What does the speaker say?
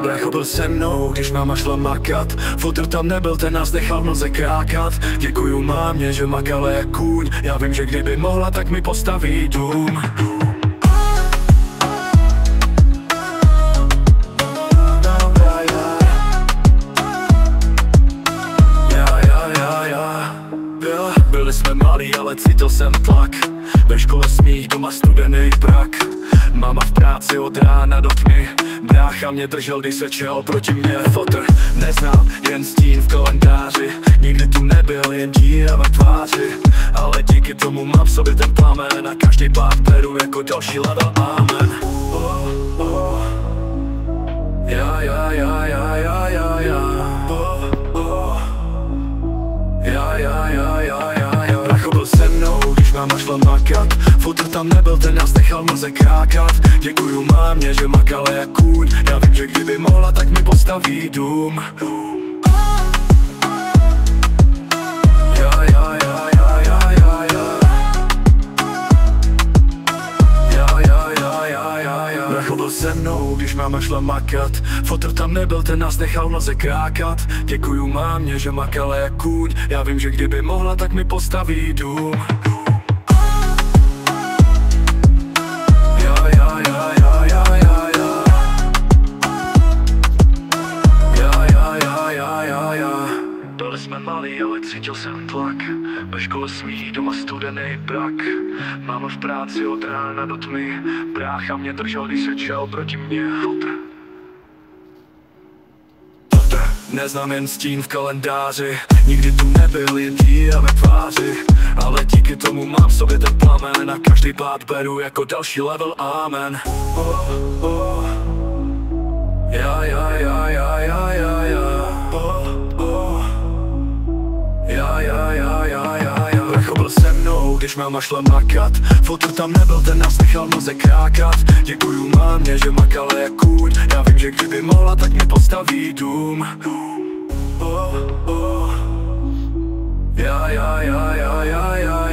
Brácho byl se mnou, když máma šla makat. Fotr tam nebyl, ten nás nechal v noze krákat. Děkuju mámě, že makala jak kůň. Já vím, že kdyby mohla, tak mi postaví dům. Byli jsme malí, ale cítil jsem tlak. Ve škole smích, doma studený prak. Máma v práci od rána do tmy. Brácha mě držel, když se čel proti mě. Fotr neznal, jen stín v kalendáři. Nikdy tu nebyl, jen díra ve tváři. Ale díky tomu mám v sobě ten plamen. A každý pád beru jako další level, amen. Brácho byl se mnou, když máma šla makat. Fotr tam nebyl, ten nás nechal v noze krákat. Děkuju mámě, že makala jak kůň. Já vím, že kdyby mohla, tak mi postaví dům. Brácho byl se mnou, když máma šla makat. Fotr tam nebyl, ten nás nechal v noze krákat. Děkuju mámě, že makala jak kůň. Já vím, že kdyby mohla, tak mi postaví dům. Byli jsme malí, ale cítil jsem tlak. Ve škole smích, doma studený prak. Máma v práci od rána do tmy. Brácha mě držel, když se čel proti mě. Fotr neznám, jen stín v kalendáři. Nikdy tu nebyl, jen díra ve tváři. Ale díky tomu mám v sobě ten plamen. A každý pád beru jako další level, amen. Brácho byl se mnou, když máma šla makat. Fotr tam nebyl, ten nás nechal v noze krákat. Děkuju mámě, že makala jak kůň. Já vím, že kdyby mohla, tak mi postaví dům. Ja, ja, ja, ja, ja, ja.